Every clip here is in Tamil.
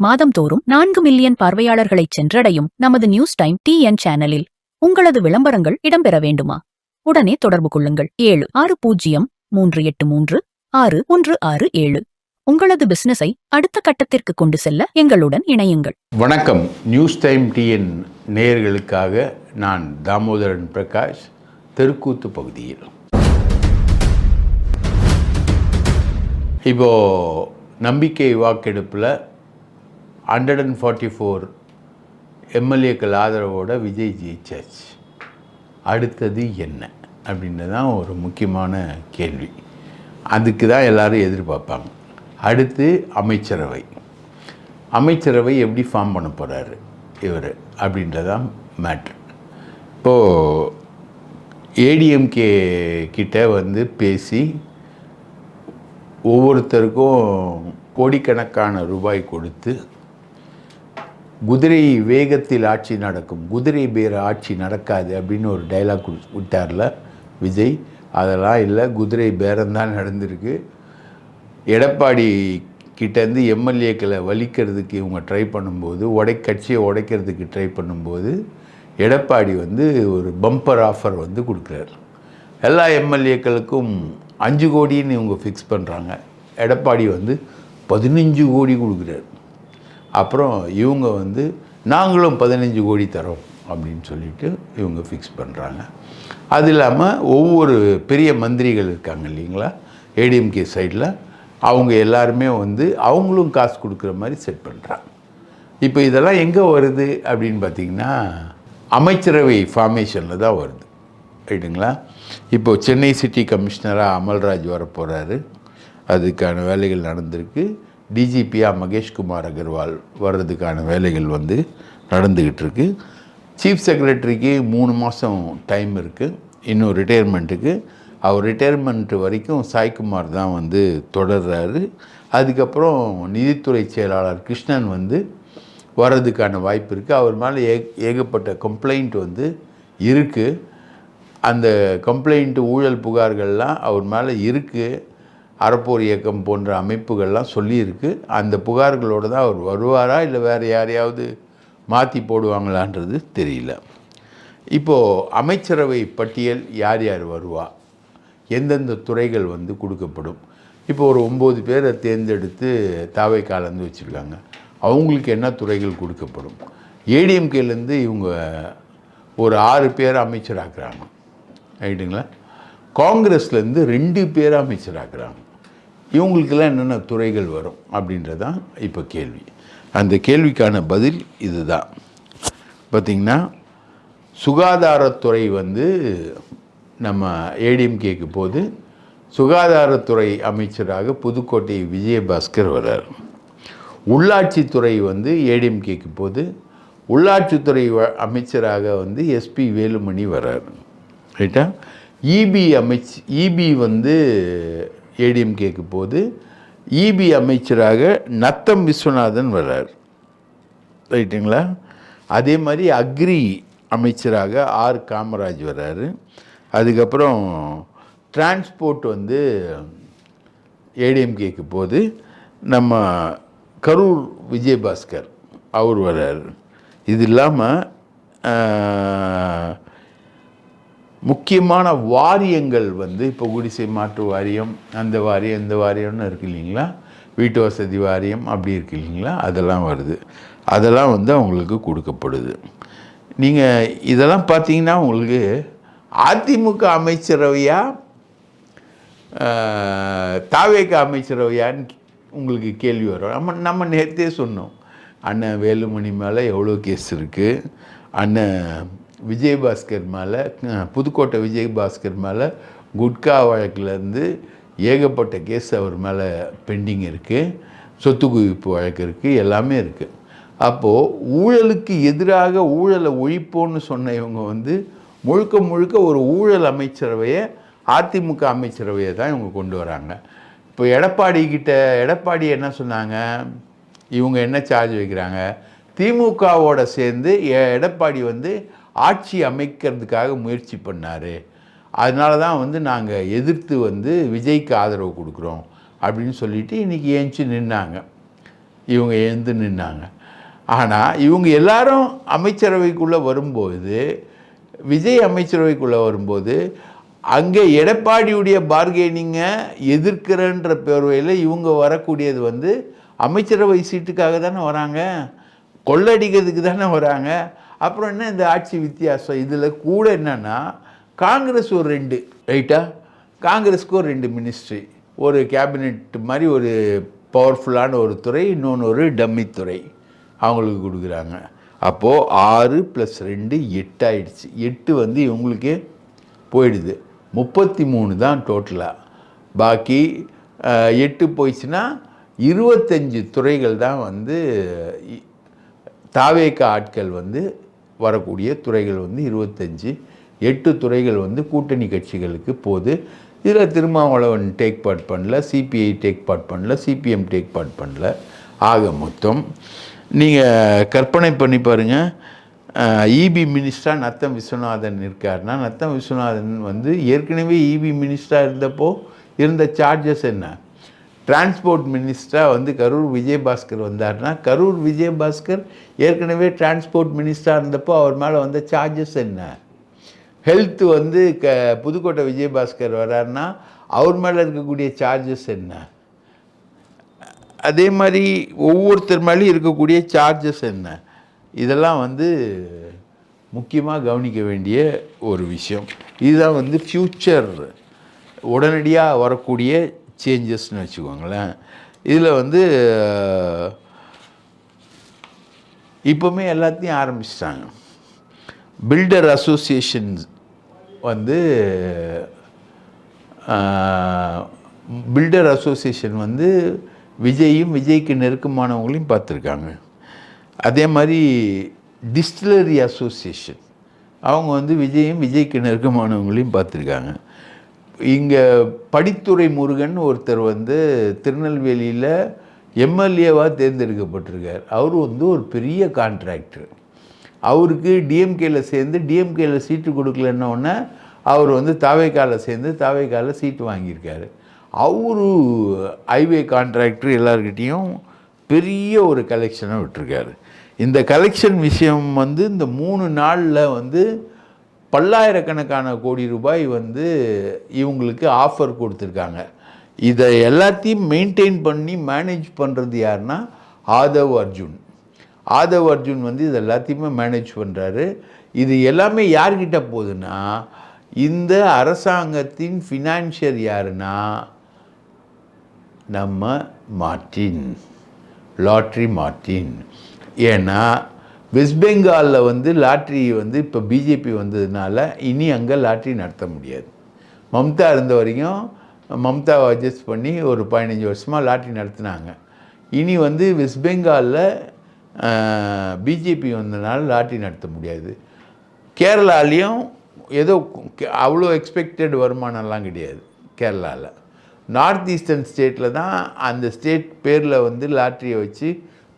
மாதம்தோறும் 4 மில்லியன் பார்வையாளர்களை சென்றடையும் நமது நியூஸ் டைம் டிஎன் சேனலில் உங்களது விளம்பரங்கள் இடம்பெற வேண்டுமா? உடனே தொடர்பு கொள்ளுங்கள். 7603836167. உங்களது பிசினஸை அடுத்த கட்டத்திற்கு கொண்டு செல்ல எங்களுடன் இணையுங்கள். வணக்கம். நியூஸ் டைம் டிஎன் நேயர்களுக்காக நான் தாமோதரன் பிரகாஷ், தெருக்கூத்து பகுதியில். இப்போ நம்பிக்கை வாக்கெடுப்பில் 144 எம்எல்ஏக்கள் ஆதரவோட விஜய் ஜெயிச்சாச்சு. அடுத்தது என்ன அப்படின்றது தான் ஒரு முக்கியமான கேள்வி. அதுக்கு தான் எல்லோரும் எதிர்பார்ப்பாங்க. அடுத்து அமைச்சரவை எப்படி ஃபார்ம் பண்ண போகிறாரு இவர் அப்படின்றதான் மேட்ரு. இப்போது ஏடிஎம்கே கிட்ட பேசி ஒவ்வொருத்தருக்கும் கோடிக்கணக்கான ரூபாய் கொடுத்து குதிரை வேகத்தில் ஆட்சி நடக்கும், குதிரை பேர ஆட்சி நடக்காது அப்படின்னு ஒரு டைலாக் விட்டார்ல விஜய். அதெல்லாம் இல்லை, குதிரை பேரம்தான் நடந்திருக்கு. எடப்பாடி கிட்டேருந்து எம்எல்ஏக்களை வலிக்கிறதுக்கு இவங்க ட்ரை பண்ணும்போது, கட்சியை உடைக்கிறதுக்கு ட்ரை பண்ணும்போது எடப்பாடி ஒரு பம்பர் ஆஃபர் கொடுக்குறாரு. எல்லா எம்எல்ஏக்களுக்கும் 5 கோடின்னு இவங்க ஃபிக்ஸ் பண்ணுறாங்க. எடப்பாடி 15 கோடி கொடுக்குறாரு. அப்புறம் இவங்க நாங்களும் 15 கோடி தரோம் அப்படின்னு சொல்லிட்டு இவங்க ஃபிக்ஸ் பண்ணுறாங்க. அது இல்லாமல் ஒவ்வொரு பெரிய மந்திரிகள் இருக்காங்க இல்லைங்களா ஏடிஎம்கே சைடில், அவங்க எல்லாருமே அவங்களும் காசு கொடுக்குற மாதிரி செட் பண்ணுறாங்க. இப்போ இதெல்லாம் எங்கே வருது அப்படின்னு பார்த்திங்கன்னா அமைச்சரவை ஃபார்மேஷனில் தான் வருது, ரைட்டுங்களா. இப்போது சென்னை சிட்டி கமிஷனராக அமல்ராஜ் வர போகிறாரு, அதுக்கான வேலைகள் நடந்திருக்கு. டிஜிபியாக மகேஷ்குமார் அகர்வால் வர்றதுக்கான வேலைகள் நடந்துக்கிட்டு இருக்கு. சீஃப் செக்ரட்டரிக்கு 3 மாதம் டைம் இருக்குது இன்னும் ரிட்டையர்மெண்ட்டுக்கு. அவர் ரிட்டையர்மெண்ட் வரைக்கும் சாய்குமார் தான் தொடர்றாரு. அதுக்கப்புறம் நிதித்துறை செயலாளர் கிருஷ்ணன் வர்றதுக்கான வாய்ப்பு இருக்குது. அவர் மேலே ஏகப்பட்ட கம்ப்ளைண்ட் இருக்குது. அந்த கம்ப்ளைண்ட்டு ஊழல் புகார்கள்லாம் அவர் மேலே இருக்குது. அறப்போர் இயக்கம் போன்ற அமைப்புகள்லாம் சொல்லியிருக்கு. அந்த புகார்களோடு தான் அவர் வருவாரா இல்லை வேறு யாரையாவது மாற்றி போடுவாங்களான்றது தெரியல. இப்போது அமைச்சரவை பட்டியல் யார் யார் வருவா, எந்தெந்த துறைகள் கொடுக்கப்படும். இப்போ ஒரு 9 பேரை தேர்ந்தெடுத்து தாவை காலந்து வச்சுருக்காங்க. அவங்களுக்கு என்ன துறைகள் கொடுக்கப்படும். ஏடிஎம்கேலேருந்து இவங்க ஒரு 6 பேர் அமைச்சராக்குறாங்க, ரைட்டுங்களா. காங்கிரஸ்லேருந்து 2 பேர் அமைச்சராக்குறாங்க. இவங்களுக்கெல்லாம் என்னென்ன துறைகள் வரும் அப்படின்றதான் இப்போ கேள்வி. அந்த கேள்விக்கான பதில் இதுதான். பார்த்திங்கன்னா சுகாதாரத்துறை நம்ம ஏடிஎம்கேக்கு போது சுகாதாரத்துறை அமைச்சராக புதுக்கோட்டை விஜயபாஸ்கர் வர்றார். உள்ளாட்சித்துறை ஏடிஎம்கேக்கு போது உள்ளாட்சித்துறை அமைச்சராக எஸ்பி வேலுமணி வர்றார், ரைட்டா. இபி ஏடிஎம்கேக்கு போது இபி அமைச்சராக நத்தம் விஸ்வநாதன் வர்றார், ரைட்டுங்களா. அதே மாதிரி அக்ரி அமைச்சராக ஆர் காமராஜ் வர்றாரு. அதுக்கப்புறம் டிரான்ஸ்போர்ட் ஏடிஎம்கேக்கு போது நம்ம கரூர் விஜயபாஸ்கர் அவர் வர்றார். இது இல்லாமல் முக்கியமான வாரியங்கள் இப்போ குடிசை மாற்று வாரியம், அந்த வாரியம் இந்த வாரியம்னு இருக்குது இல்லைங்களா, வீட்டு வசதி வாரியம் அப்படி இருக்குது இல்லைங்களா, அதெல்லாம் வருது. அதெல்லாம் அவங்களுக்கு கொடுக்கப்படுது. நீங்கள் இதெல்லாம் பார்த்தீங்கன்னா உங்களுக்கு அதிமுக அமைச்சரவையா தாவேக அமைச்சரவையான்னு உங்களுக்கு கேள்வி வரும். நம்ம நேற்றே சொன்னோம், அண்ணன் வேலுமணி மேலே எவ்வளோ கேஸ் இருக்குது, அண்ணன் விஜயபாஸ்கர் மேலே, புதுக்கோட்டை விஜயபாஸ்கர் மேலே குட்கா வழக்கிலேருந்து ஏகப்பட்ட கேஸ் அவர் மேலே பெண்டிங் இருக்குது, சொத்து குவிப்பு வழக்கு இருக்குது, எல்லாமே இருக்குது. அப்போது ஊழலுக்கு எதிராக ஊழலை ஒழிப்போன்னு சொன்ன இவங்க முழுக்க ஒரு ஊழல் அமைச்சரவையை, அதிமுக அமைச்சரவையை தான் இவங்க கொண்டு வராங்க. இப்போ எடப்பாடி என்ன சொன்னாங்க, இவங்க என்ன சார்ஜ் வைக்கிறாங்க, திமுகவோட சேர்ந்து எடப்பாடி ஆட்சி அமைக்கிறதுக்காக முயற்சி பண்ணார், அதனால தான் நாங்கள் எதிர்த்து விஜய்க்கு ஆதரவு கொடுக்குறோம் அப்படின்னு சொல்லிட்டு இன்றைக்கி ஏஞ்சி நின்னாங்க. இவங்க எழுந்து நின்னாங்க. ஆனால் இவங்க எல்லாரும் அமைச்சரவைக்குள்ளே வரும்போது, விஜய் அமைச்சரவைக்குள்ளே வரும்போது, அங்கே எடப்பாடியுடைய பார்கெனிங்கை எதிர்க்கிறன்ற பேர்வையில் இவங்க வரக்கூடியது வந்து அமைச்சரவை சீட்டுக்காக தானே வராங்க, கொள்ளடிக்கிறதுக்கு தானே வராங்க. அப்புறம் என்ன இந்த ஆட்சி வித்தியாசம்? இதில் கூட என்னென்னா, காங்கிரஸ் ஒரு 2 ரைட்டா, காங்கிரஸுக்கு ஒரு 2 மினிஸ்ட்ரி, ஒரு கேபினெட் மாதிரி ஒரு பவர்ஃபுல்லான ஒரு துறை, இன்னொன்று ஒரு டம்மி துறை அவங்களுக்கு கொடுக்குறாங்க. அப்போது 6 + 2 8 ஆயிடுச்சு. 8 வந்து இவங்களுக்கே போயிடுது. 33 தான் டோட்டலாக. பாக்கி 8 போயிடுச்சுன்னா 25 துறைகள் தான் வந்து தாவேக ஆட்கள் வந்து வரக்கூடிய துறைகள் வந்து 25. 8 துறைகள் வந்து கூட்டணி கட்சிகளுக்கு போகுது. இதில் திருமாவளவன் டேக் பார்ட் பண்ணல, சிபிஐ டேக் பார்ட் பண்ணல, சிபிஎம் டேக் பார்ட் பண்ணல. ஆக மொத்தம் நீங்கள் கற்பனை பண்ணி பாருங்கள், இபி மினிஸ்டராக நத்தம் விஸ்வநாதன் இருக்காருன்னா, நத்தம் விஸ்வநாதன் வந்து ஏற்கனவே இபி மினிஸ்டராக இருந்தப்போ இருந்த சார்ஜஸ் என்ன? டிரான்ஸ்போர்ட் மினிஸ்டராக வந்து கரூர் விஜயபாஸ்கர் வந்தார்னா, கரூர் விஜயபாஸ்கர் ஏற்கனவே டிரான்ஸ்போர்ட் மினிஸ்டராக இருந்தப்போ அவர் மேலே வந்த சார்ஜஸ் என்ன? ஹெல்த் வந்து புதுக்கோட்டை விஜயபாஸ்கர் வர்றாருன்னா அவர் மேலே இருக்கக்கூடிய சார்ஜஸ் என்ன? அதே மாதிரி ஒவ்வொருத்தர் மேலேயும் இருக்கக்கூடிய சார்ஜஸ் என்ன? இதெல்லாம் வந்து முக்கியமாக கவனிக்க வேண்டிய ஒரு விஷயம். இதுதான் வந்து ஃப்யூச்சர் உடனடியாக வரக்கூடிய சேஞ்சஸ்ன்னு வச்சுக்கோங்களேன். இதில் வந்து இப்போவுமே எல்லாத்தையும் ஆரம்பிச்சிட்டாங்க. பில்டர் அசோசியேஷன்ஸ் வந்து பில்டர் அசோசியேஷன் வந்து விஜயும் விஜய்க்கு நெருக்கமானவங்களையும் பார்த்துருக்காங்க. அதே மாதிரி டிஸ்டிலரி அசோசியேஷன் அவங்க வந்து விஜயும் விஜய்க்கு நெருக்கமானவங்களையும் பார்த்துருக்காங்க. இங்கே படித்துறை முருகன் ஒருத்தர் வந்து திருநெல்வேலியில் எம்எல்ஏவாக தேர்ந்தெடுக்கப்பட்டிருக்கார். அவர் வந்து ஒரு பெரிய கான்ட்ராக்டர். அவருக்கு டிஎம்கேல சேர்ந்து டிஎம்கேல சீட்டு கொடுக்கலன்னொன்னே அவர் வந்து தாவேக்காவில் சேர்ந்து தாவேக்காவில் சீட்டு வாங்கியிருக்காரு. அவரு ஹைவே கான்ட்ராக்டர் எல்லார்கிட்டேயும் பெரிய ஒரு கலெக்ஷனை விட்டுருக்காரு. இந்த கலெக்ஷன் விஷயம் வந்து இந்த 3 நாளில் வந்து பல்லாயிரக்கணக்கான கோடி ரூபாய் வந்து இவங்களுக்கு ஆஃபர் கொடுத்துருக்காங்க. இதை எல்லாத்தையும் மெயின்டைன் பண்ணி மேனேஜ் பண்ணுறது யாருன்னா ஆதவ் அர்ஜுன். ஆதவ் அர்ஜுன் வந்து இது எல்லாத்தையுமே மேனேஜ் பண்ணுறாரு. இது எல்லாமே யார்கிட்ட போகுதுன்னா, இந்த அரசாங்கத்தின் ஃபினான்ஷியர் யாருன்னா நம்ம மார்ட்டின், லாட்ரி மார்ட்டின். ஏன்னா வெஸ்ட் பெங்காலில் வந்து லாட்ரி வந்து இப்போ பிஜேபி வந்ததுனால இனி அங்கே லாட்ரி நடத்த முடியாது. மம்தா இருந்த வரைக்கும் மம்தாவை அட்ஜஸ்ட் பண்ணி ஒரு 15 வருஷமாக லாட்ரி நடத்தினாங்க. இனி வந்து வெஸ்ட் பெங்காலில் பிஜேபி வந்ததுனால லாட்ரி நடத்த முடியாது. கேரளாலேயும் ஏதோ அவ்வளோ எக்ஸ்பெக்டட் வருமானம்லாம் கிடையாது கேரளாவில். நார்த் ஈஸ்டர்ன் ஸ்டேட்டில் தான் அந்த ஸ்டேட் பேரில் வந்து லாட்ரியை வச்சு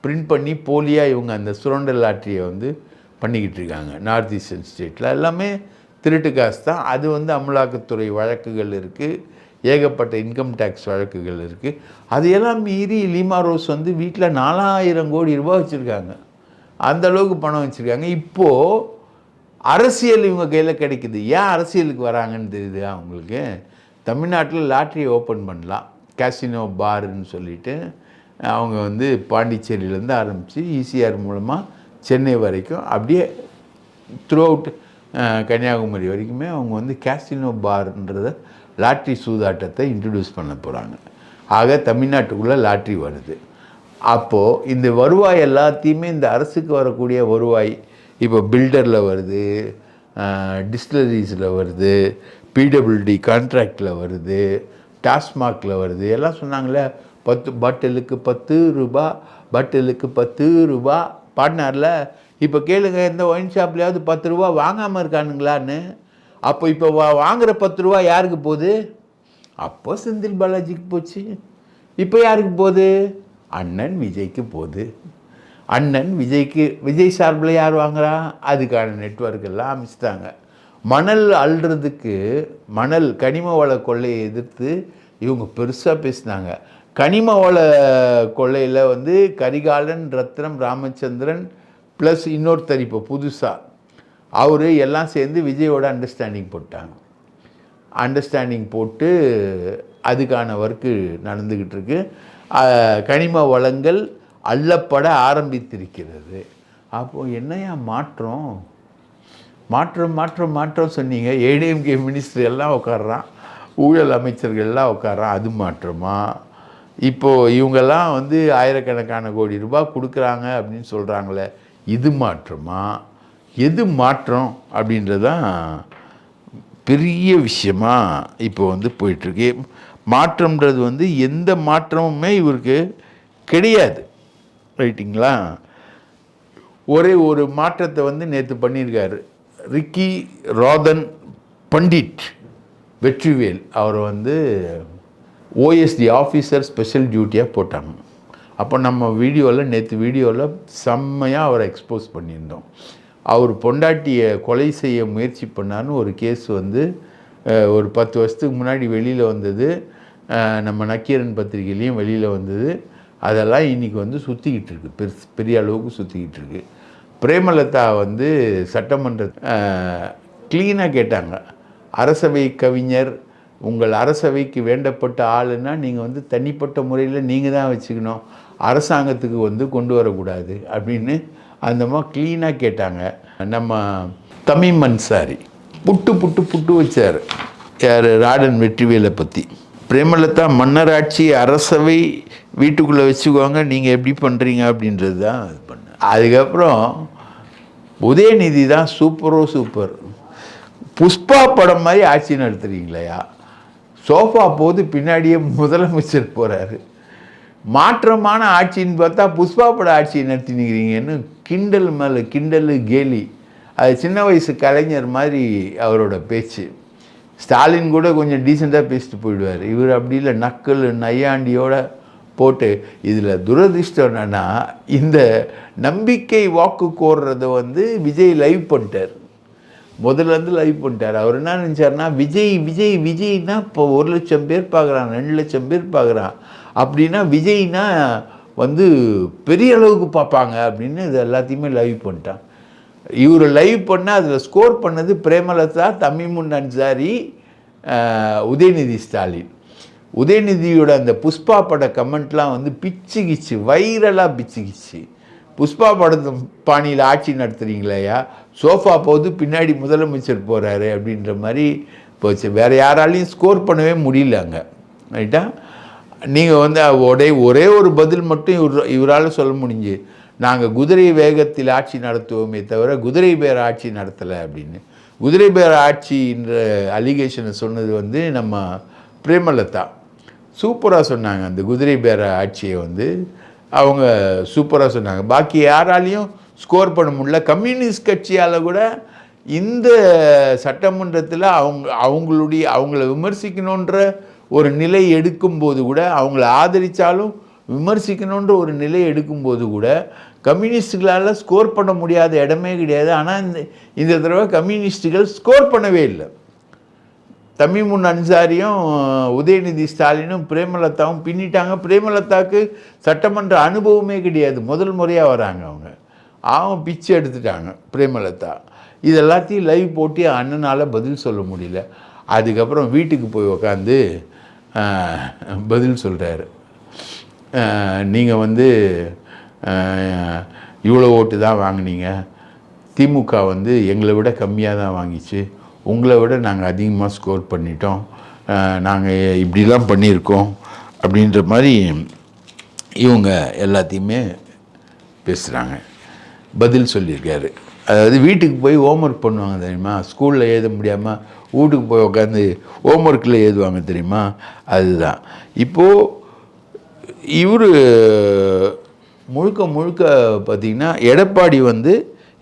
பிரிண்ட் பண்ணி போலியாக இவங்க அந்த சுரண்டல் லாட்ரியை வந்து பண்ணிக்கிட்டு இருக்காங்க. நார்த் ஈஸ்டர்ன் ஸ்டேட்டில் எல்லாமே திருட்டு காசு தான். அது வந்து அமலாக்கத்துறை வழக்குகள் இருக்குது, ஏகப்பட்ட இன்கம் டேக்ஸ் வழக்குகள் இருக்குது. அதையெல்லாம் மீறி லீமா ரோஸ் வந்து வீட்டில் 4000 கோடி ரூபாய் வச்சுருக்காங்க. அந்தளவுக்கு பணம் வச்சுருக்காங்க. இப்போது அரசியல் இவங்க கையில் கிடைக்குது. ஏன் அரசியலுக்கு வராங்கன்னு தெரியுது அவங்களுக்கு. தமிழ்நாட்டில் லாட்ரியை ஓப்பன் பண்ணலாம், கேசினோ பார்ன்னு சொல்லிட்டு அவங்க வந்து பாண்டிச்சேரியிலேருந்து ஆரம்பித்து ஈசிஆர் மூலமாக சென்னை வரைக்கும் அப்படியே த்ரூ அவுட் கன்னியாகுமரி வரைக்குமே அவங்க வந்து கேசினோ பார்ன்றத லாட்ரி சூதாட்டத்தை இன்ட்ரடியூஸ் பண்ண போகிறாங்க. ஆக தமிழ்நாட்டுக்குள்ளே லாட்ரி வருது. அப்போது இந்த வருவாய் எல்லாத்தையுமே, இந்த அரசுக்கு வரக்கூடிய வருவாய் இப்போ பில்டரில் வருது, டிஸ்டிலரிஸில் வருது, பிடபிள்யூடி கான்ட்ராக்டில் வருது, டாஸ்மாகில் வருது. எல்லாம் சொன்னாங்களே 10 பாட்டிலுக்கு 10 ரூபா, பாட்டிலுக்கு 10 ரூபா பாடினார்ல. இப்போ கேளுங்க, எந்த ஒயின் ஷாப்லையாவது 10 ரூபா வாங்காமல் இருக்கானுங்களான்னு. அப்போ இப்போ வாங்குகிற 10 ரூபா யாருக்கு போகுது? அப்போ செந்தில் பாலாஜிக்கு போச்சு. இப்போ யாருக்கு போகுது? அண்ணன் விஜய்க்கு போகுது. அண்ணன் விஜய்க்கு, விஜய் சார்பில் யார் வாங்குறா? அதுக்கான நெட்வொர்க் எல்லாம் அமைச்சிட்டாங்க. மணல் அள்ளுறதுக்கு, மணல் கனிம வள கொள்ளையை எதிர்த்து இவங்க பெருசாக பேசினாங்க. கனிம வள கொள்ளையில் வந்து கரிகாலன், ரத்னம், ராமச்சந்திரன் ப்ளஸ் இன்னொருத்தர் இப்போ புதுசாக அவர் எல்லாம் சேர்ந்து விஜயோட அண்டர்ஸ்டாண்டிங் போட்டாங்க. அண்டர்ஸ்டாண்டிங் போட்டு அதுக்கான ஒர்க்கு நடந்துக்கிட்டு இருக்கு. கனிம வளங்கள் அள்ளப்பட ஆரம்பித்திருக்கிறது. அப்போது என்னையா மாற்றம் மாற்றம் மாற்றம் மாற்றம் சொன்னீங்க. ஏடிஎம்கே மினிஸ்டர் எல்லாம் உட்காடுறான், ஊழல் அமைச்சர்கள் எல்லாம் உட்காடுறான். அது மாற்றமா? இப்போது இவங்கெல்லாம் வந்து ஆயிரக்கணக்கான கோடி ரூபாய் கொடுக்குறாங்க அப்படின்னு சொல்கிறாங்களே, இது மாற்றமா? எது மாற்றம் அப்படின்றதான் பெரிய விஷயமா இப்போ வந்து போயிட்டுருக்கு. மாற்றம்ன்றது வந்து எந்த மாற்றமுமே இவருக்கு கிடையாது. ரைட்டுங்களா? ஒரே ஒரு மாற்றத்தை வந்து நேற்று பண்ணியிருக்காரு. ரிக்கி ரோதன் பண்டிட் வெற்றிவேல் அவரை வந்து ஓஎஸ்டி ஆஃபீஸர் ஸ்பெஷல் டியூட்டியாக போட்டாங்க. அப்போ நம்ம நேற்று வீடியோவில் செம்மையாக அவரை எக்ஸ்போஸ் பண்ணியிருந்தோம். அவர் பொண்டாட்டியை கொலை செய்ய முயற்சி பண்ணான்னு ஒரு கேஸ் வந்து ஒரு 10 வருஷத்துக்கு முன்னாடி வெளியில் வந்தது. நம்ம நக்கீரன் பத்திரிகையிலையும் வெளியில் வந்தது. அதெல்லாம் இன்றைக்கி வந்து சுற்றிக்கிட்டு இருக்குது, பெரிய அளவுக்கு சுற்றிக்கிட்டு இருக்குது. பிரேமலதா வந்து சட்டமன்ற க்ளீனாக கேட்டாங்க, அரசவை கவிஞர் உங்கள் அரசவைக்கு வேண்டப்பட்ட ஆளுன்னா நீங்கள் வந்து தனிப்பட்ட முறையில் நீங்கள் தான் வச்சுக்கணும், அரசாங்கத்துக்கு வந்து கொண்டு வரக்கூடாது அப்படின்னு அந்த மாதிரி க்ளீனாக கேட்டாங்க. நம்ம தமீம் அன்சாரி புட்டு புட்டு புட்டு வச்சார் யார், ராடன் வெற்றிவேலை பற்றி. பிரேமலதா மன்னராட்சி அரசவை வீட்டுக்குள்ளே வச்சுக்குவாங்க, நீங்கள் எப்படி பண்ணுறீங்க அப்படின்றது தான் இது பண்ண. அதுக்கப்புறம் உதயநிதி தான் சூப்பர் புஷ்பா படம் மாதிரி ஆட்சி நடத்துகிறீங்களா? சோஃபா போது பின்னாடியே முதலமைச்சர் போகிறாரு. மாற்றமான ஆட்சின்னு பார்த்தா புஷ்பா பட ஆட்சியை நடத்தினுக்கிறீங்கன்னு கிண்டல் மேலே கிண்டல், கேலி. அது சின்ன வயசு கலைஞர் மாதிரி அவரோட பேச்சு. ஸ்டாலின் கூட கொஞ்சம் டீசெண்டாக பேசிட்டு போயிடுவார். இவர் அப்படி இல்லை, நக்கல் நையாண்டியோட போட்டு. இதில் துரதிர்ஷ்டம் என்னன்னா, இந்த நம்பிக்கை வாக்கு கோர்றதை வந்து விஜய் லைவ் பண்ணிட்டார். முதல்ல இருந்து லைவ் பண்ணிட்டார். அவர் என்ன நினச்சார்னா, விஜய்னா இப்போ 1 லட்சம் பேர் பார்க்குறான், 2 லட்சம் பேர் பார்க்குறான் அப்படின்னா விஜய்னா வந்து பெரிய அளவுக்கு பார்ப்பாங்க அப்படின்னு இது எல்லாத்தையுமே லைவ் பண்ணிட்டான். இவர் லைவ் பண்ணால் அதில் ஸ்கோர் பண்ணது பிரேமலதா, தமீமுன் அன்சாரி, உதயநிதி ஸ்டாலின். உதயநிதியோட அந்த புஷ்பா பட கமெண்ட்லாம் வந்து பிச்சுக்கிச்சு, வைரலாக பிச்சுக்கிச்சு. புஷ்பா படத்து பாணியில் ஆட்சி நடத்துகிறீங்களையா, சோஃபா போது பின்னாடி முதலமைச்சர் போகிறாரு அப்படின்ற மாதிரி போச்சு. வேறு யாராலையும் ஸ்கோர் பண்ணவே முடியல அங்கே. ரைட்டா? நீங்கள் வந்து ஒரே ஒரு பதில் மட்டும் இவரால் சொல்ல முடிஞ்சு, நாங்கள் குதிரை வேகத்தில் ஆட்சி நடத்துவோமே தவிர குதிரை பேர ஆட்சி நடத்தலை அப்படின்னு. குதிரை பேர ஆட்சின்ற அலிகேஷனை சொன்னது வந்து நம்ம பிரேமலதா சூப்பராக சொன்னாங்க. அந்த குதிரை பேர ஆட்சியை வந்து அவங்க சூப்பராக சொன்னாங்க. பாக்கி யாராலையும் ஸ்கோர் பண்ண முடியல. கம்யூனிஸ்ட் கட்சியால் கூட இந்த சட்டமன்றத்தில் அவங்கள விமர்சிக்கணுன்ற ஒரு நிலை எடுக்கும்போது கூட, அவங்கள ஆதரித்தாலும் விமர்சிக்கணுன்ற ஒரு நிலை எடுக்கும்போது கூட கம்யூனிஸ்டுகளால் ஸ்கோர் பண்ண முடியாத இடமே கிடையாது. ஆனால் இந்த தடவை கம்யூனிஸ்டுகள் ஸ்கோர் பண்ணவே இல்லை. தமீமுன் அன்சாரியும் உதயநிதி ஸ்டாலினும் பிரேமலதாவும் பின்னிட்டாங்க. பிரேமலதாவுக்கு சட்டமன்ற அனுபவமே கிடையாது, முதல் முறையாக வராங்க அவங்க பிச்சு எடுத்துட்டாங்க பிரேமலதா. இது எல்லாத்தையும் லைவ் போட்டு அண்ணனால் பதில் சொல்ல முடியல. அதுக்கப்புறம் வீட்டுக்கு போய் உக்காந்து பதில் சொல்கிறாரு. நீங்கள் வந்து இவ்வளோ ஓட்டு தான் வாங்கினீங்க, திமுக வந்து எங்களை விட கம்மியாக தான் வாங்கிச்சு, உங்களை விட நாங்கள் அதிகமாக ஸ்கோர் பண்ணிட்டோம், நாங்கள் இப்படிலாம் பண்ணியிருக்கோம் அப்படின்ற மாதிரி இவங்க எல்லாத்தையுமே பேசுகிறாங்க. பதில் சொல்லியிருக்காரு. அதாவது வீட்டுக்கு போய் ஹோம்ஒர்க் பண்ணுவாங்க தெரியுமா, ஸ்கூலில் எழுத முடியாமல் வீட்டுக்கு போய் உட்காந்து ஹோம்ஒர்க்கில் எழுதுவாங்க தெரியுமா, அதுதான். இப்போது இவர் முழுக்க பார்த்திங்கன்னா எடப்பாடி வந்து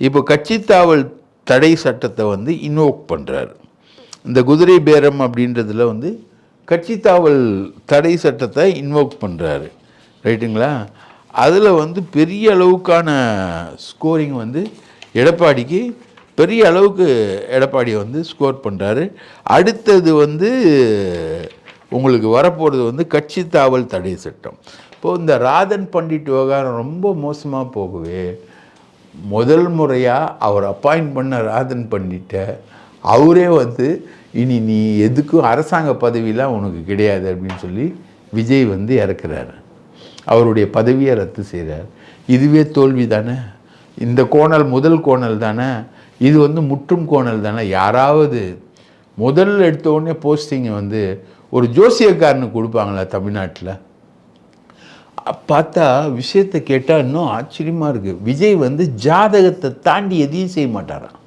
இப்போ கட்சித்தாவல் தடை சட்டத்தை வந்து இன்வோக் பண்ணுறாரு. இந்த குதிரை பேரம் அப்படின்றதுல வந்து கட்சித்தாவல் தடை சட்டத்தை இன்வோக் பண்ணுறாரு. ரைட்டுங்களா? அதில் வந்து பெரிய அளவுக்கான ஸ்கோரிங் வந்து எடப்பாடிக்கு பெரிய அளவுக்கு எடப்பாடி வந்து ஸ்கோர் பண்ணுறாரு. அடுத்தது வந்து உங்களுக்கு வரப்போகிறது வந்து கட்சி தாவல் தடை சட்டம். இப்போது இந்த ராதன் பண்டிட் விவகாரம் ரொம்ப மோசமாக போகவே முதல் முறையாக அவர் அப்பாயிண்ட் பண்ண ராதன் பண்டிட்டை அவரே வந்து இனி நீ எதுக்கும் அரசாங்க பதவியெலாம் உனக்கு கிடையாது அப்படின்னு சொல்லி விஜய் வந்து இறக்குறாரு. அவருடைய பதவியை ரத்து செய்கிறார். இதுவே தோல்வி தானே? இந்த கோணல் முதல் கோணல் தானே? இது வந்து முற்றும் கோணல் தானே? யாராவது முதல் எடுத்தோடனே போஸ்டிங்கை வந்து ஒரு ஜோசியக்காரனுக்கு கொடுப்பாங்களா தமிழ்நாட்டில்? பார்த்தா விஷயத்தை கேட்டால் இன்னும் ஆச்சரியமாக இருக்குது. விஜய் வந்து ஜாதகத்தை தாண்டி எதையும் செய்ய மாட்டாராம்.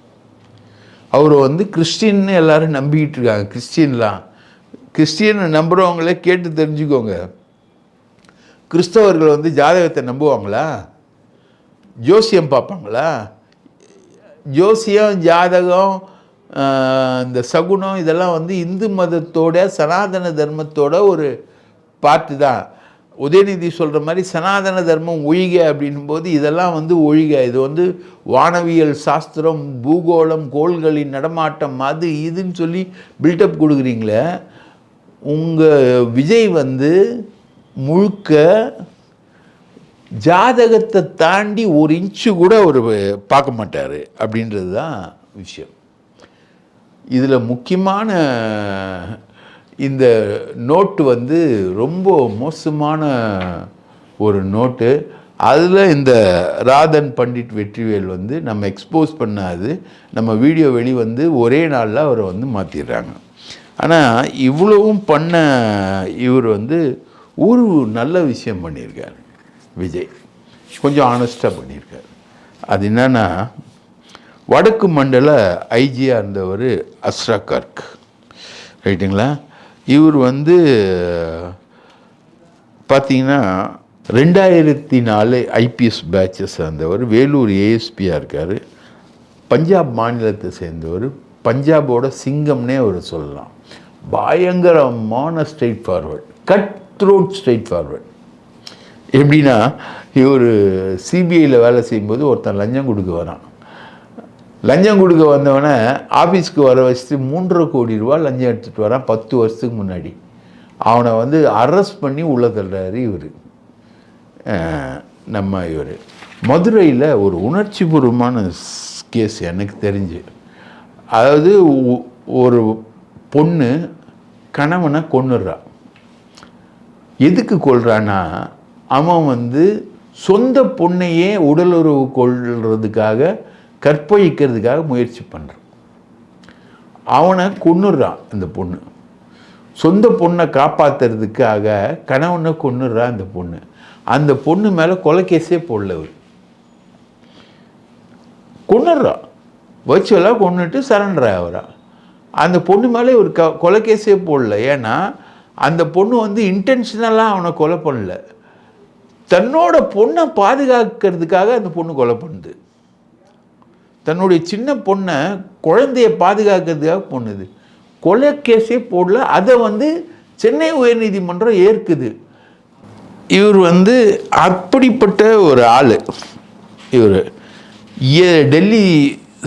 அவர் வந்து கிறிஸ்டின்னு எல்லோரும் நம்பிக்கிட்டு இருக்காங்க. கிறிஸ்டியனை நம்புகிறவங்களே கேட்டு தெரிஞ்சுக்கோங்க. கிறிஸ்தவர்கள் வந்து ஜாதகத்தை நம்புவாங்களா? ஜோசியம் பார்ப்பாங்களா? ஜோசியம், ஜாதகம், இந்த சகுனம் இதெல்லாம் வந்து இந்து மதத்தோட சனாதன தர்மத்தோட ஒரு பார்ட்டு தான். உதயநிதி சொல்கிற மாதிரி சனாதன தர்மம் ஒழிக அப்படின்னும் போது இதெல்லாம் வந்து ஒழிக. இது வந்து வானவியல் சாஸ்திரம், பூகோளம், கோள்களின் நடமாட்டம், அது இதுன்னு சொல்லி பில்டப் கொடுக்குறீங்களே. உங்கள் விஜய் வந்து முழுக்க ஜாதகத்தை தாண்டி ஒரு இன்ச்சு கூட ஒரு பார்க்க மாட்டார் அப்படின்றது தான் விஷயம். இதில் முக்கியமான இந்த நோட்டு வந்து ரொம்ப மோசமான ஒரு நோட்டு. அதில் இந்த ராதன் பண்டிட் வெற்றிவேல் வந்து நம்ம எக்ஸ்போஸ் பண்ணாது, நம்ம வீடியோ வெளிவந்து ஒரே நாளில் அவரை வந்து மாற்றிடுறாங்க. ஆனால் இவ்வளவும் பண்ண இவர் வந்து ஒரு நல்ல விஷயம் பண்ணியிருக்கார். விஜய் கொஞ்சம் ஆனஸ்டாக பண்ணியிருக்கார். அது என்னன்னா, வடக்கு மண்டல ஐஜியாக இருந்தவர் அஸ்ரா கர்க், ரைட்டுங்களா? இவர் வந்து பார்த்தீங்கன்னா 2004 ஐபிஎஸ் பேட்சஸ் சேர்ந்தவர். வேலூர் ஏஎஸ்பியாக இருக்கார். பஞ்சாப் மாநிலத்தை சேர்ந்தவர். பஞ்சாபோட சிங்கம்னே அவர் சொல்லலாம். பயங்கரமான straight forward, cut throat straight forward. எப்படின்னா, இவர் சிபிஐயில் வேலை செய்யும்போது ஒருத்தன் லஞ்சம் கொடுக்க வரான். லஞ்சம் கொடுக்க வந்தவனை ஆஃபீஸ்க்கு வர வச்சுட்டு 3.5 கோடி ரூபா லஞ்சம் எடுத்துகிட்டு வரான் 10 வருஷத்துக்கு முன்னாடி. அவனை வந்து அரெஸ்ட் பண்ணி உள்ள தள்ளுறாரு இவர். இவர் மதுரையில் ஒரு உணர்ச்சிபூர்வமான கேஸ் எனக்கு தெரிஞ்சு. அதாவது ஒரு பொண்ணு கணவனை கொன்னுடுறான். எதுக்கு கொல்றான்னா, அவன் வந்து சொந்த பொண்ணையே உடலுறவு கொள்றதுக்காக, கற்பழிக்கிறதுக்காக முயற்சி பண்ணுறான். அவனை கொன்னுடுறான். அந்த பொண்ணு சொந்த பொண்ணை காப்பாற்றுறதுக்காக கணவனை கொன்னுடுறான் அந்த பொண்ணு. அந்த பொண்ணு மேலே கொலைக்கேஸே போடல. அவர் கொன்னுடுறான், வர்ச்சுவலாக கொன்னுட்டு சரண்டர் ஆகிறான். அந்த பொண்ணு மேலே ஒரு கொலைக்கேஸே போடல. ஏன்னா அந்த பொண்ணு வந்து இன்டென்ஷனலாக அவனை கொலை பண்ணல, தன்னோட பொண்ணை பாதுகாக்கிறதுக்காக அந்த பொண்ணு கொலை பண்ணுது. தன்னுடைய சின்ன பொண்ணை, குழந்தைய பாதுகாக்கிறதுக்காக பண்ணுது. கொலை கேஸே போடல. அதை வந்து சென்னை உயர்நீதிமன்றம் ஏற்குது. இவர் வந்து அப்படிப்பட்ட ஒரு ஆள். இவர் டெல்லி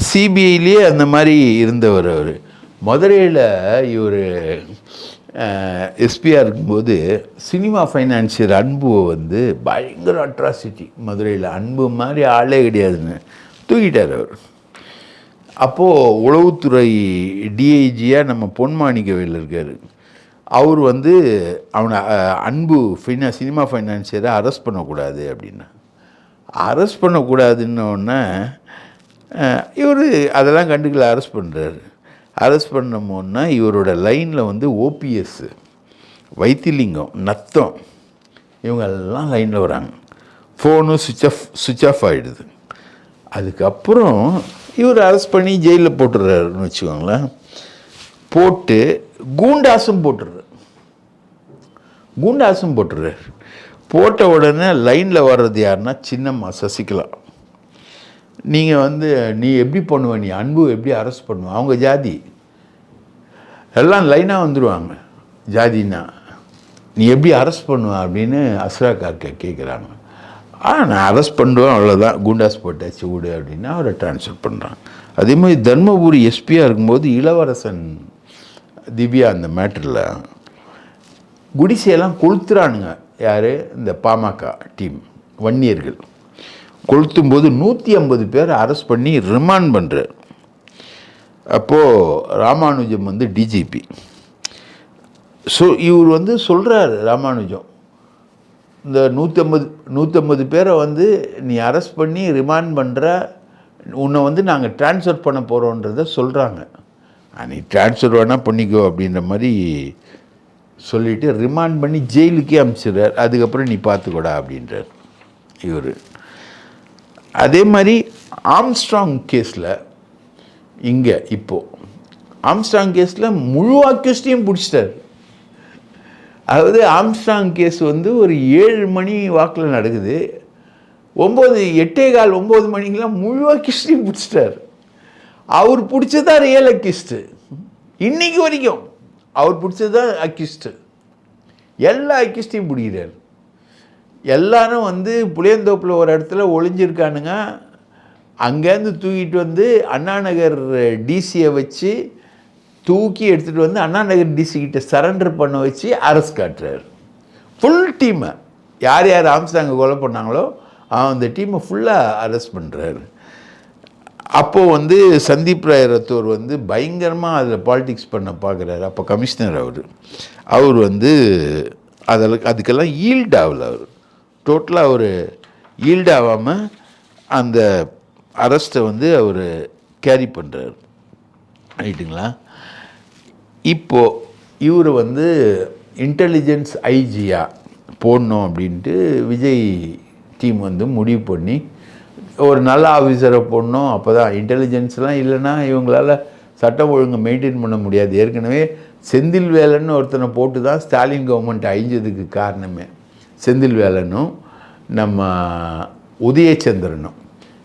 சிபிஐலேயே அந்த மாதிரி இருந்தவர். அவர் மதுரையில் இவர் எஸ்பியாக இருக்கும்போது சினிமா ஃபைனான்சியர் அன்புவை வந்து பயங்கர அட்ராசிட்டி, மதுரையில் அன்பு மாதிரி ஆளே கிடையாதுன்னு தூக்கிட்டார் அவர். அப்போது உளவுத்துறை டிஐஜியாக நம்ம பொன்மாணிக்கவேல் இருக்கார். அவர் வந்து அவனை அன்பு சினிமா ஃபைனான்சியரை அரெஸ்ட் பண்ணக்கூடாது அப்படின்னா, அரெஸ்ட் பண்ணக்கூடாதுன்னொன்னே இவர் அதெல்லாம் கண்டுக்கல, அரெஸ்ட் பண்ணுறாரு. அரெஸ்ட் பண்ணோம்னா இவரோட லைனில் வந்து ஓபிஎஸ், வைத்திலிங்கம், நத்தம், இவங்கெல்லாம் லைனில் வராங்க. ஃபோனும் சுவிட்ச் ஆஃப் ஆகிடுது. அதுக்கப்புறம் இவர் அரெஸ்ட் பண்ணி ஜெயிலில் போட்டுடுறாருன்னு வச்சுக்கோங்களேன். போட்டு கூண்டாசும் போட்டுடுறாரு. போட்ட உடனே லைனில் வர்றது யாருன்னா சின்னம்மா சசிகலா. நீங்கள் வந்து நீ எப்படி பண்ணுவ, நீ அன்பு எப்படி அரெஸ்ட் பண்ணுவ, அவங்க ஜாதி எல்லாம் லைனாக வந்துடுவாங்க. ஜாதின்னா நீ எப்படி அரெஸ்ட் பண்ணுவ அப்படின்னு அஸ்ரா கார்கே கேட்குறாங்க. நான் அரெஸ்ட் பண்ணுவேன், அவ்வளோதான், குண்டாஸ் போட்டாச்சு விடு அப்படின்னா அவரை ட்ரான்ஸ்ஃபர் பண்ணுறான். அதே மாதிரி தர்மபுரி எஸ்பியாக இருக்கும்போது இளவரசன் திவ்யா அந்த மேட்டரில் குடிசையெல்லாம் கொளுத்துறானுங்க. யார்? இந்த பாமக டீம் வன்னியர்கள் கொளுத்தும் போது 150 பேர் அரெஸ்ட் பண்ணி ரிமாண்ட் பண்ணுறார். அப்போது ராமானுஜம் வந்து டிஜிபி. இவர் வந்து சொல்கிறார், ராமானுஜம் இந்த 150 பேரை வந்து நீ அரெஸ்ட் பண்ணி ரிமாண்ட் பண்ணுற, உன்னை வந்து நாங்கள் ட்ரான்ஸ்ஃபர் பண்ண போகிறோன்றத சொல்கிறாங்க. நீ ட்ரான்ஸ்ஃபர் வேணால் பண்ணிக்கோ அப்படின்ற மாதிரி சொல்லிவிட்டு ரிமாண்ட் பண்ணி ஜெயிலுக்கே அனுப்பிச்சிடுறார். அதுக்கப்புறம் நீ பார்த்துக்கூடா அப்படின்றார் இவர். அதே மாதிரி ஆம்ஸ்ட்ராங் கேஸில் இங்கே இப்போது ஆம்ஸ்ட்ராங் கேஸில் முழு அக்யூஸ்டையும் பிடிச்சிட்டார். அதாவது ஆம்ஸ்ட்ராங் கேஸ் வந்து ஒரு 7 மணி வாக்கில் நடக்குது. 8:15 9 மணிக்கெலாம் முழு அக்யூஸ்டையும் பிடிச்சிட்டார். அவர் பிடிச்சதான் ரியல் அக்யூஸ்டு. இன்னைக்கு வரைக்கும் அவர் பிடிச்சதான் அக்யூஸ்டு. எல்லா அக்யூஸ்டையும் பிடிக்கிறார். எல்லாரும் வந்து புளியந்தோப்பில் ஒரு இடத்துல ஒளிஞ்சிருக்கானுங்க. அங்கேருந்து தூக்கிட்டு வந்து அண்ணாநகர் டிசியை வச்சு தூக்கி எடுத்துகிட்டு வந்து அண்ணாநகர் டிசிக்கிட்ட சரண்டர் பண்ண வச்சு அரெஸ்ட் காட்டுறாரு. ஃபுல் டீமை யார் யார் ஆம்ஸ்ட்ராங்கை கொலை பண்ணாங்களோ அந்த டீமை ஃபுல்லாக அரெஸ்ட் பண்ணுறாரு. அப்போது வந்து சந்தீப் ராய் ரத்தோர் வந்து பயங்கரமாக அதில் பாலிடிக்ஸ் பண்ண பார்க்குறாரு. அப்போ கமிஷனர் அவர் வந்து அதுக்கெல்லாம் ஈல்ட் ஆகலை. அவர் டோட்டலாக அவர் ஈல்ட் ஆகாமல் அந்த அரெஸ்ட்டை வந்து அவர் கேரி பண்ணுறாரு. ரைட்டுங்களா? இப்போது இவர் வந்து இன்டெலிஜென்ஸ் ஐஜியாக போடணும் அப்படின்ட்டு விஜய் டீம் வந்து முடிவு பண்ணி ஒரு நல்ல ஆஃபீஸரை போடணும். அப்போ தான் இன்டெலிஜென்ஸ்லாம் இல்லைன்னா இவங்களால் சட்டம் ஒழுங்கை மெயின்டைன் பண்ண முடியாது. ஏற்கனவே செந்தில் வேலன்னு ஒருத்தனை போட்டு தான் ஸ்டாலின் கவர்மெண்ட் அழிஞ்சதுக்கு காரணமே. செந்தில் வேலனும் நம்ம உதயச்சந்திரனும்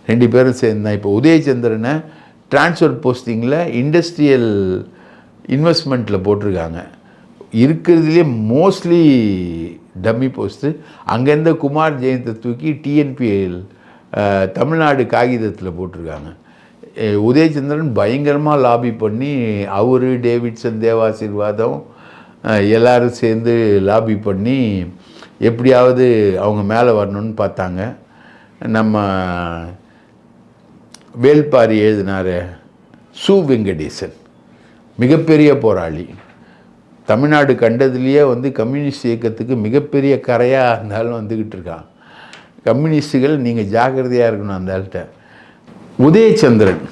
2 பேரும் சேர்ந்து தான். இப்போ உதயச்சந்திரனை ட்ரான்ஸ்ஃபர் போஸ்டிங்கில் இண்டஸ்ட்ரியல் இன்வெஸ்ட்மெண்ட்டில் போட்டிருக்காங்க. இருக்கிறதுலே மோஸ்ட்லி டம்மி போஸ்ட்டு. அங்கேருந்து குமார் ஜெயந்தை தூக்கி டிஎன்பிஎல் தமிழ்நாடு காகிதத்தில் போட்டிருக்காங்க. உதயச்சந்திரன் பயங்கரமாக லாபி பண்ணி அவர் டேவிட்சன் தேவாசீர்வாதம் எல்லோரும் சேர்ந்து லாபி பண்ணி எப்படியாவது அவங்க மேலே வரணும்னு பார்த்தாங்க. நம்ம வேல்பாரி எழுதினார் சு வெங்கடேசன், மிகப்பெரிய போராளி, தமிழ்நாடு கண்டதுலேயே வந்து கம்யூனிஸ்ட் இயக்கத்துக்கு மிகப்பெரிய கரையாக இருந்தாலும் வந்துக்கிட்டு இருக்கான். கம்யூனிஸ்டுகள் நீங்கள் ஜாக்கிரதையாக இருக்கணும் அந்த ஆள்கிட்ட. உதயச்சந்திரன்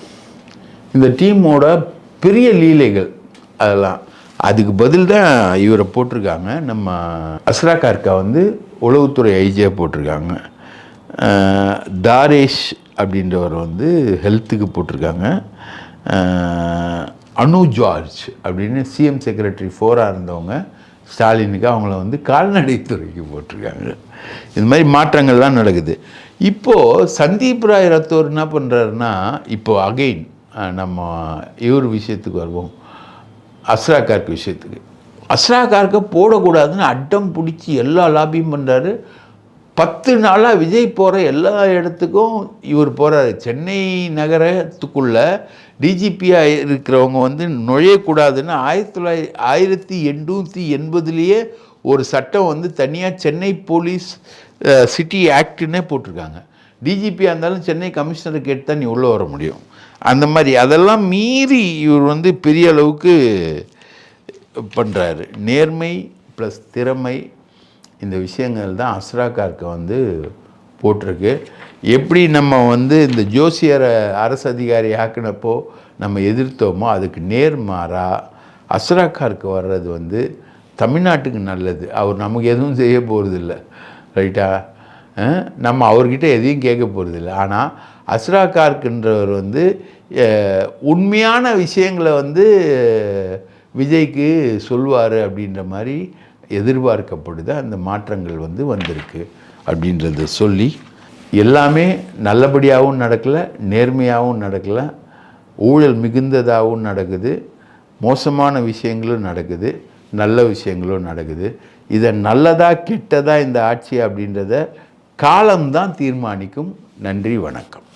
இந்த டீமோட பெரிய லீலைகள் அதெல்லாம். அதுக்கு பதில் தான் இவரை போட்டிருக்காங்க. நம்ம அஸ்ரா கார்கா வந்து உளவுத்துறை ஐஜியாக போட்டிருக்காங்க. தாரேஷ் அப்படின்றவர் வந்து ஹெல்த்துக்கு போட்டிருக்காங்க. அனு ஜார்ஜ் அப்படின்னு சிஎம் செக்ரட்டரி 4ஆக இருந்தவங்க ஸ்டாலினுக்கு, அவங்கள வந்து கால்நடைத்துறைக்கு போட்டிருக்காங்க. இது மாதிரி மாற்றங்கள்லாம் நடக்குது. இப்போது சந்தீப் ராய் ரத்தோர் என்ன பண்ணுறாருன்னா, இப்போது அகெயின் நம்ம இவர் விஷயத்துக்கு வருவோம், அஸ்ரா கார்க் விஷயத்துக்கு. அஸ்ரா கார்க்கை போடக்கூடாதுன்னு அட்டம் பிடிச்சி எல்லா லாபியும் பண்ணுறாரு. 10 நாளாக விஜய் போகிற எல்லா இடத்துக்கும் இவர் போகிறாரு. சென்னை நகரத்துக்குள்ளே டிஜிபியாக இருக்கிறவங்க வந்து நுழையக்கூடாதுன்னு 1880 ஒரு சட்டம் வந்து தனியாக சென்னை போலீஸ் சிட்டி ஆக்டுன்னே போட்டிருக்காங்க. டிஜிபியாக இருந்தாலும் சென்னை கமிஷனரை கேட்டு தான் நீ உள்ளே வர முடியும். அந்த மாதிரி அதெல்லாம் மீறி இவர் வந்து பெரிய அளவுக்கு பண்ணுறாரு. நேர்மை ப்ளஸ் திறமை, இந்த விஷயங்கள் தான் அஸ்ரா கார்க்கை வந்து போட்டிருக்கு. எப்படி நம்ம வந்து இந்த ஜோசியரை அரசு அதிகாரி ஆக்கினப்போ நம்ம எதிர்த்தோமோ அதுக்கு நேர்மாறாக அஸ்ரா கார்க்கு வர்றது வந்து தமிழ்நாட்டுக்கு நல்லது. அவர் நமக்கு எதுவும் செய்ய போகிறதில்ல, ரைட்டா? நம்ம அவர்கிட்ட எதையும் கேட்க போகிறதில்ல. ஆனால் அஸ்ரா கார்க்குன்றவர் வந்து உண்மையான விஷயங்களை வந்து விஜய்க்கு சொல்வார் அப்படின்ற மாதிரி எதிர்பார்க்கப்படுது. அந்த மாற்றங்கள் வந்து வந்திருக்கு அப்படின்றத சொல்லி, எல்லாமே நல்லபடியாகவும் நடக்கலை, நேர்மையாகவும் நடக்கலை, ஊழல் மிகுந்ததாகவும் நடக்குது, மோசமான விஷயங்களும் நடக்குது, நல்ல விஷயங்களும் நடக்குது. இதை நல்லதா கெட்டதா இந்த ஆட்சி அப்படின்றத காலம்தான் தீர்மானிக்கும். நன்றி, வணக்கம்.